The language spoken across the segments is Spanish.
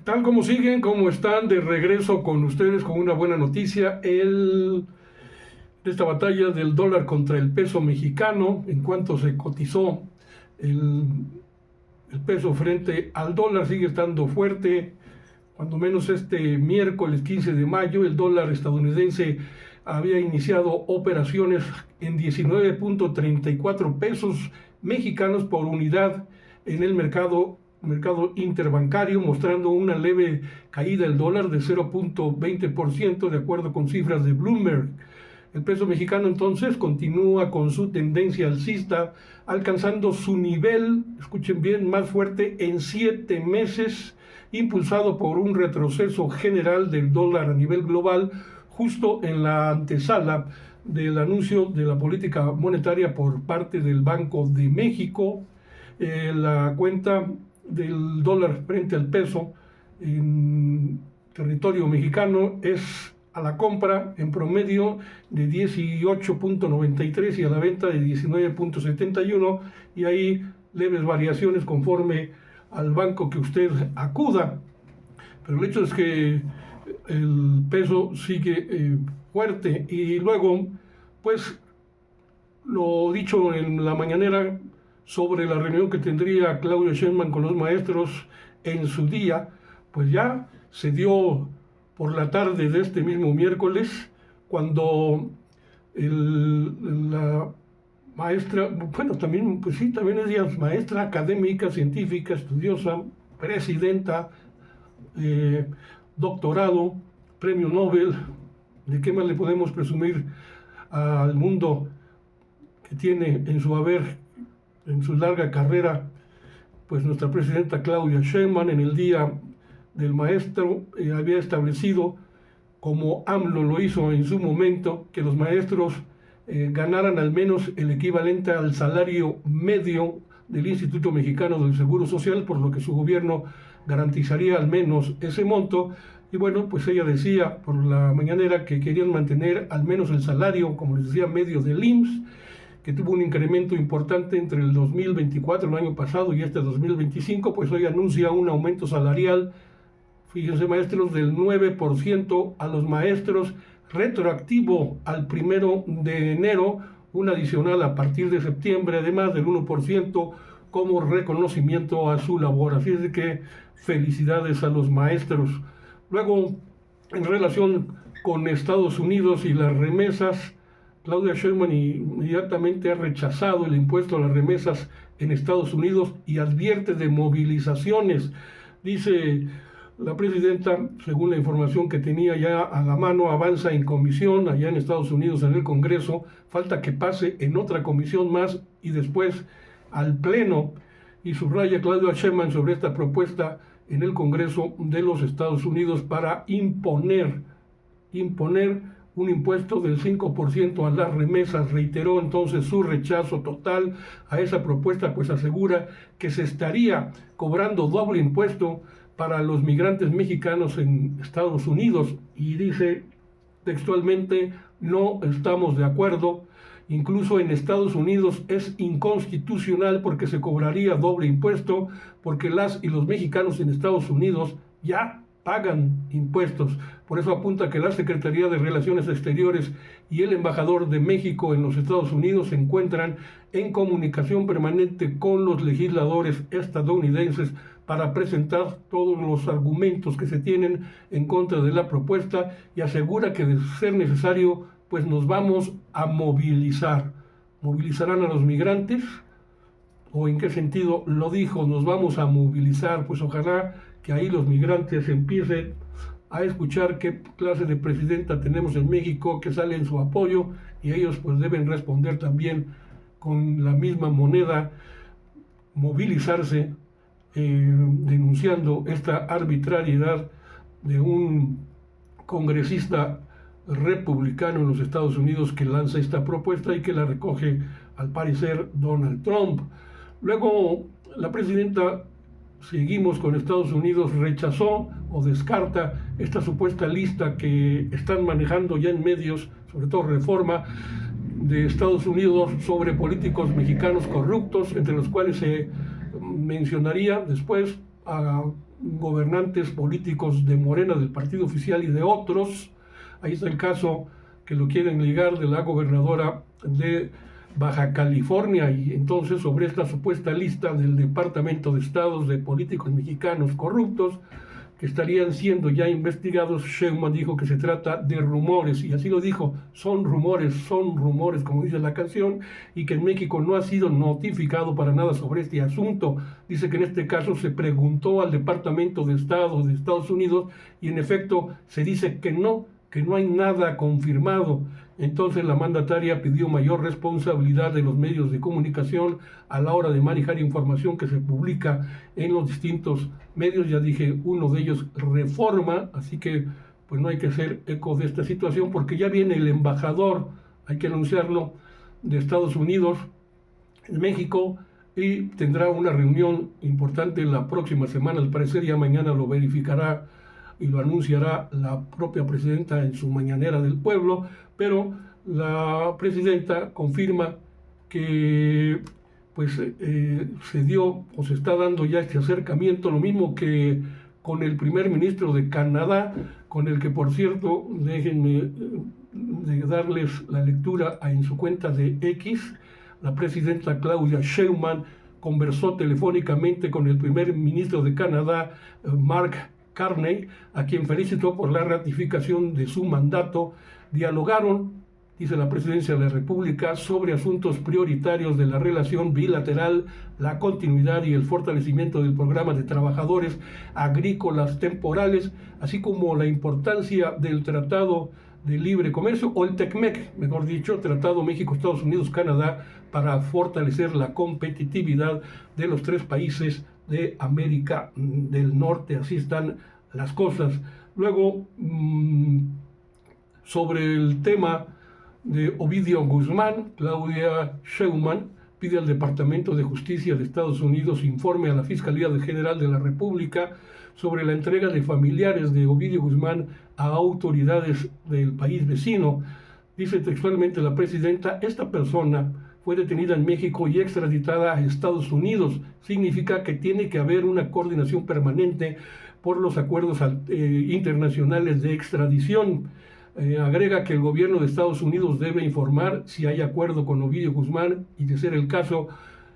Tal como siguen, como están, de regreso con ustedes con una buena noticia, esta batalla del dólar contra el peso mexicano, en cuanto se cotizó el, el peso frente al dólar, sigue estando fuerte. Cuando menos este miércoles 15 de mayo, el dólar estadounidense había iniciado operaciones en 19.34 pesos mexicanos por unidad en el mercado interbancario, mostrando una leve caída del dólar de 0.20% de acuerdo con cifras de Bloomberg. El peso mexicano entonces continúa con su tendencia alcista, alcanzando su nivel, escuchen bien, más fuerte en 7 meses, impulsado por un retroceso general del dólar a nivel global, justo en la antesala del anuncio de la política monetaria por parte del Banco de México. La cuenta del dólar frente al peso en territorio mexicano es a la compra en promedio de 18.93 y a la venta de 19.71, y hay leves variaciones conforme al banco que usted acuda, pero el hecho es que el peso sigue fuerte. Y luego, pues, lo dicho en la mañanera sobre la reunión que tendría Claudia Sheinbaum con los maestros en su día, pues ya se dio por la tarde de este mismo miércoles, cuando la maestra, bueno, también, pues sí, también es ella maestra académica, científica, estudiosa, presidenta, doctorado, premio Nobel. ¿De qué más le podemos presumir al mundo que tiene en su haber, en su larga carrera, pues nuestra presidenta Claudia Sheinbaum? En el Día del Maestro había establecido, como AMLO lo hizo en su momento, que los maestros ganaran al menos el equivalente al salario medio del Instituto Mexicano del Seguro Social, por lo que su gobierno garantizaría al menos ese monto. Y bueno, pues ella decía por la mañanera que querían mantener al menos el salario, como les decía, medio del IMSS, que tuvo un incremento importante entre el 2024, el año pasado, y este 2025, pues hoy anuncia un aumento salarial, fíjense maestros, del 9% a los maestros, retroactivo al 1 de enero, un adicional a partir de septiembre, además del 1% como reconocimiento a su labor. Así es de que felicidades a los maestros. Luego, en relación con Estados Unidos y las remesas, Claudia Sheinbaum inmediatamente ha rechazado el impuesto a las remesas en Estados Unidos y advierte de movilizaciones. Dice la presidenta, según la información que tenía ya a la mano, avanza en comisión allá en Estados Unidos, en el Congreso, falta que pase en otra comisión más y después al Pleno, y subraya Claudia Sheinbaum sobre esta propuesta en el Congreso de los Estados Unidos para imponer un impuesto del 5% a las remesas. Reiteró entonces su rechazo total a esa propuesta, pues asegura que se estaría cobrando doble impuesto para los migrantes mexicanos en Estados Unidos, y dice textualmente: no estamos de acuerdo. Incluso en Estados Unidos es inconstitucional porque se cobraría doble impuesto, porque las y los mexicanos en Estados Unidos ya pagan impuestos. Por eso apunta que la Secretaría de Relaciones Exteriores y el embajador de México en los Estados Unidos se encuentran en comunicación permanente con los legisladores estadounidenses para presentar todos los argumentos que se tienen en contra de la propuesta, y asegura que de ser necesario, pues nos vamos a movilizar. ¿Movilizarán a los migrantes? ¿O en qué sentido lo dijo? Nos vamos a movilizar. Pues ojalá que ahí los migrantes empiecen a escuchar qué clase de presidenta tenemos en México, que sale en su apoyo, y ellos pues deben responder también con la misma moneda, movilizarse, denunciando esta arbitrariedad de un congresista republicano en los Estados Unidos que lanza esta propuesta y que la recoge al parecer Donald Trump. Luego la presidenta, seguimos con Estados Unidos, rechazó o descarta esta supuesta lista que están manejando ya en medios, sobre todo Reforma, de Estados Unidos, sobre políticos mexicanos corruptos, entre los cuales se mencionaría después a gobernantes políticos de Morena, del partido oficial y de otros. Ahí está el caso que lo quieren ligar de la gobernadora de Baja California, y entonces sobre esta supuesta lista del Departamento de Estado de políticos mexicanos corruptos que estarían siendo ya investigados, Sheinbaum dijo que se trata de rumores, y así lo dijo, son rumores, como dice la canción, y que en México no ha sido notificado para nada sobre este asunto. Dice que en este caso se preguntó al Departamento de Estado de Estados Unidos y en efecto se dice que no hay nada confirmado. Entonces la mandataria pidió mayor responsabilidad de los medios de comunicación a la hora de manejar información que se publica en los distintos medios. Ya dije, uno de ellos, Reforma, así que pues no hay que hacer eco de esta situación porque ya viene el embajador, hay que anunciarlo, de Estados Unidos en México, y tendrá una reunión importante la próxima semana. Al parecer ya mañana lo verificará y lo anunciará la propia presidenta en su mañanera del pueblo, pero la presidenta confirma que pues se dio o se está dando ya este acercamiento, lo mismo que con el primer ministro de Canadá, con el que por cierto, déjenme de darles la lectura en su cuenta de X, la presidenta Claudia Sheinbaum conversó telefónicamente con el primer ministro de Canadá, Mark Carney, a quien felicitó por la ratificación de su mandato. Dialogaron, dice la Presidencia de la República, sobre asuntos prioritarios de la relación bilateral, la continuidad y el fortalecimiento del programa de trabajadores agrícolas temporales, así como la importancia del Tratado de Libre Comercio, o el TECMEC, mejor dicho, Tratado México-Estados Unidos-Canadá, para fortalecer la competitividad de los tres países de América del Norte. Así están las cosas. Luego, sobre el tema de Ovidio Guzmán, Claudia Sheinbaum pide al Departamento de Justicia de Estados Unidos informe a la Fiscalía General de la República sobre la entrega de familiares de Ovidio Guzmán a autoridades del país vecino. Dice textualmente la presidenta, esta persona fue detenida en México y extraditada a Estados Unidos. Significa que tiene que haber una coordinación permanente por los acuerdos internacionales de extradición. Agrega que el gobierno de Estados Unidos debe informar si hay acuerdo con Ovidio Guzmán y, de ser el caso,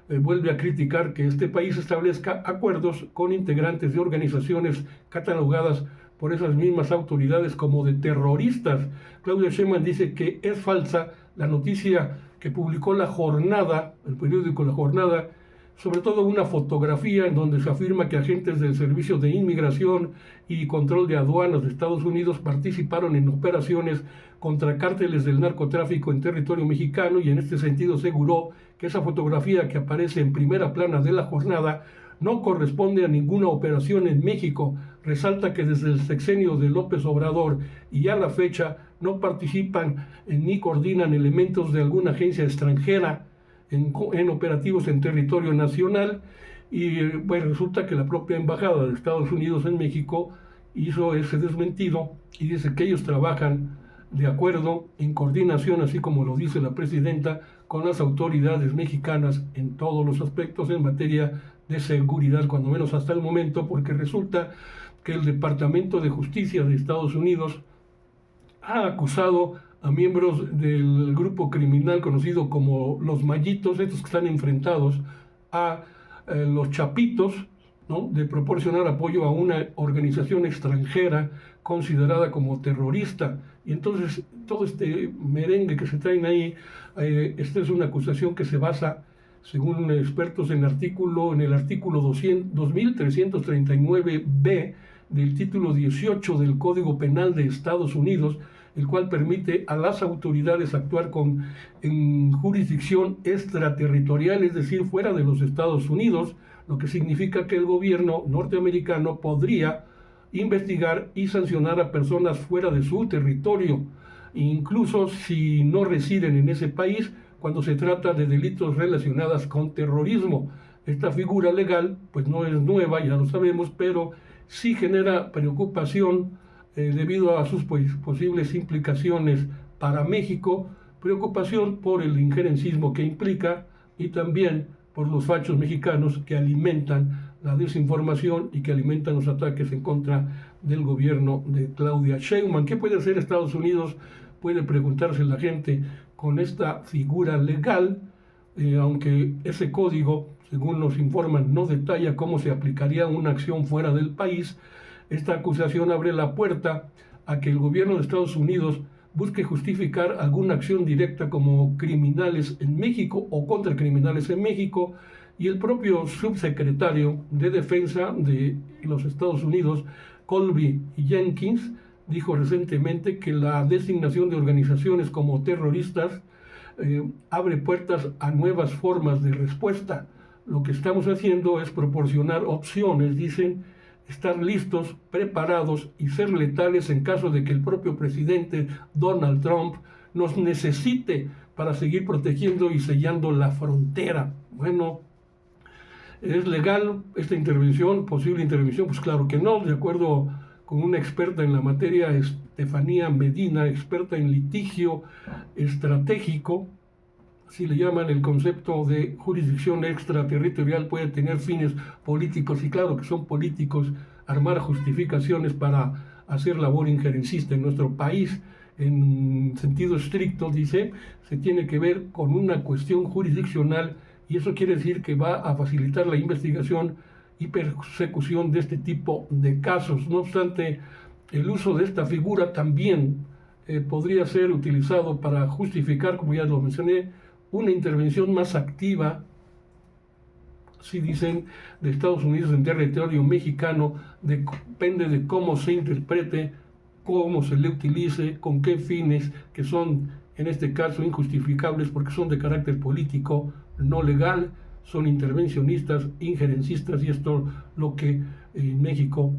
vuelve a criticar que este país establezca acuerdos con integrantes de organizaciones catalogadas por esas mismas autoridades como de terroristas. Claudia Sheinbaum dice que es falsa la noticia que publicó La Jornada, el periódico La Jornada, sobre todo una fotografía en donde se afirma que agentes del Servicio de Inmigración y Control de Aduanas de Estados Unidos participaron en operaciones contra cárteles del narcotráfico en territorio mexicano, y en este sentido aseguró que esa fotografía que aparece en primera plana de La Jornada no corresponde a ninguna operación en México. Resalta que desde el sexenio de López Obrador y a la fecha no participan ni coordinan elementos de alguna agencia extranjera en operativos en territorio nacional, y pues resulta que la propia Embajada de Estados Unidos en México hizo ese desmentido y dice que ellos trabajan de acuerdo, en coordinación, así como lo dice la presidenta, con las autoridades mexicanas en todos los aspectos en materia de seguridad, cuando menos hasta el momento, porque resulta que el Departamento de Justicia de Estados Unidos ha acusado a miembros del grupo criminal conocido como los Mallitos, estos que están enfrentados a los Chapitos, ¿no?, de proporcionar apoyo a una organización extranjera considerada como terrorista. Y entonces todo este merengue que se traen ahí, esta es una acusación que se basa, según expertos, en el artículo 2339b del título 18 del Código Penal de Estados Unidos, el cual permite a las autoridades actuar en jurisdicción extraterritorial, es decir, fuera de los Estados Unidos, lo que significa que el gobierno norteamericano podría investigar y sancionar a personas fuera de su territorio, incluso si no residen en ese país, cuando se trata de delitos relacionados con terrorismo. Esta figura legal pues no es nueva, ya lo sabemos, pero sí genera preocupación debido a sus posibles implicaciones para México, preocupación por el injerencismo que implica y también por los fachos mexicanos que alimentan la desinformación y que alimentan los ataques en contra del gobierno de Claudia Sheinbaum. ¿Qué puede hacer Estados Unidos? Puede preguntarse la gente con esta figura legal, aunque ese código, según nos informan, no detalla cómo se aplicaría una acción fuera del país. Esta acusación abre la puerta a que el gobierno de Estados Unidos busque justificar alguna acción directa como criminales en México o contra criminales en México, y el propio subsecretario de Defensa de los Estados Unidos, Colby Jenkins, dijo recientemente que la designación de organizaciones como terroristas abre puertas a nuevas formas de respuesta. Lo que estamos haciendo es proporcionar opciones, dicen, estar listos, preparados y ser letales en caso de que el propio presidente Donald Trump nos necesite para seguir protegiendo y sellando la frontera. Bueno, ¿es legal esta intervención, posible intervención? Pues claro que no, de acuerdo con una experta en la materia, Estefanía Medina, experta en litigio estratégico, así le llaman. El concepto de jurisdicción extraterritorial puede tener fines políticos, y claro que son políticos, armar justificaciones para hacer labor injerencista en nuestro país. En sentido estricto, dice, se tiene que ver con una cuestión jurisdiccional, y eso quiere decir que va a facilitar la investigación y persecución de este tipo de casos. No obstante, el uso de esta figura también podría ser utilizado para justificar, como ya lo mencioné, una intervención más activa, así dicen, de Estados Unidos en territorio mexicano. Depende de cómo se interprete, cómo se le utilice, con qué fines, que son en este caso injustificables porque son de carácter político, no legal, son intervencionistas, injerencistas, y esto lo que en México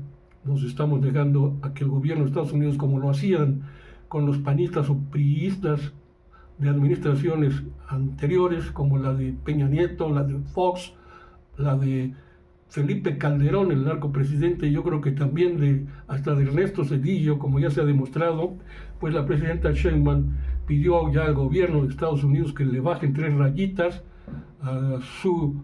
nos estamos negando a que el gobierno de Estados Unidos, como lo hacían con los panistas o priistas de administraciones anteriores, como la de Peña Nieto, la de Fox, la de Felipe Calderón, el narcopresidente, y yo creo que también hasta de Ernesto Zedillo, como ya se ha demostrado, pues la presidenta Sheinbaum pidió ya al gobierno de Estados Unidos que le bajen 3 rayitas a su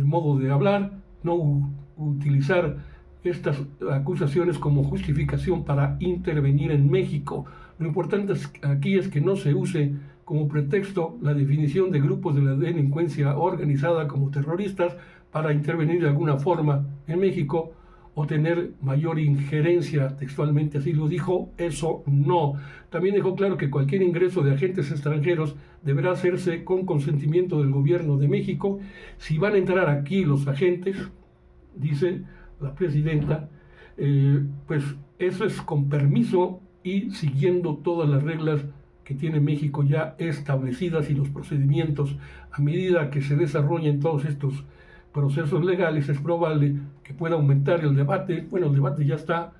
modo de hablar, no utilizar estas acusaciones como justificación para intervenir en México. Lo importante aquí es que no se use como pretexto la definición de grupos de la delincuencia organizada como terroristas para intervenir de alguna forma en México o tener mayor injerencia, textualmente así lo dijo. Eso no. También dejó claro que cualquier ingreso de agentes extranjeros deberá hacerse con consentimiento del gobierno de México. Si van a entrar aquí los agentes, dice la presidenta, pues eso es con permiso y siguiendo todas las reglas que tiene México ya establecidas y los procedimientos. A medida que se desarrollen todos estos procesos legales, es probable que pueda aumentar el debate. Bueno, el debate ya está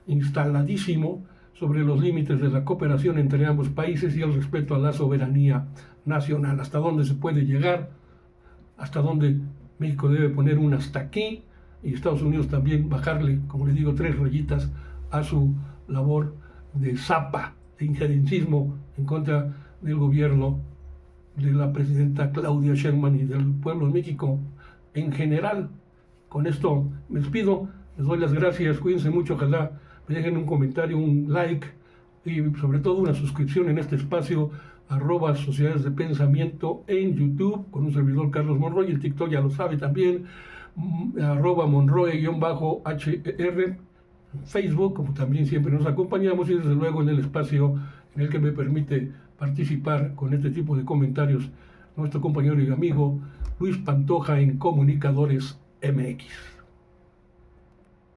instaladísimo sobre los límites de la cooperación entre ambos países y el respeto a la soberanía nacional. Hasta dónde se puede llegar, hasta dónde México debe poner un hasta aquí, y Estados Unidos también bajarle, como les digo, 3 rayitas a su labor de zapa, de injerencismo en contra del gobierno de la presidenta Claudia Sheinbaum y del pueblo de México en general. Con esto me despido, les doy las gracias, cuídense mucho, ojalá me dejen un comentario, un like y sobre todo una suscripción en este espacio @Sociedades de Pensamiento en YouTube con un servidor Carlos Monroy, el TikTok ya lo sabe también, @Monroy_HR, Facebook, como también siempre nos acompañamos, y desde luego en el espacio en el que me permite participar con este tipo de comentarios nuestro compañero y amigo Luis Pantoja en Comunicadores MX.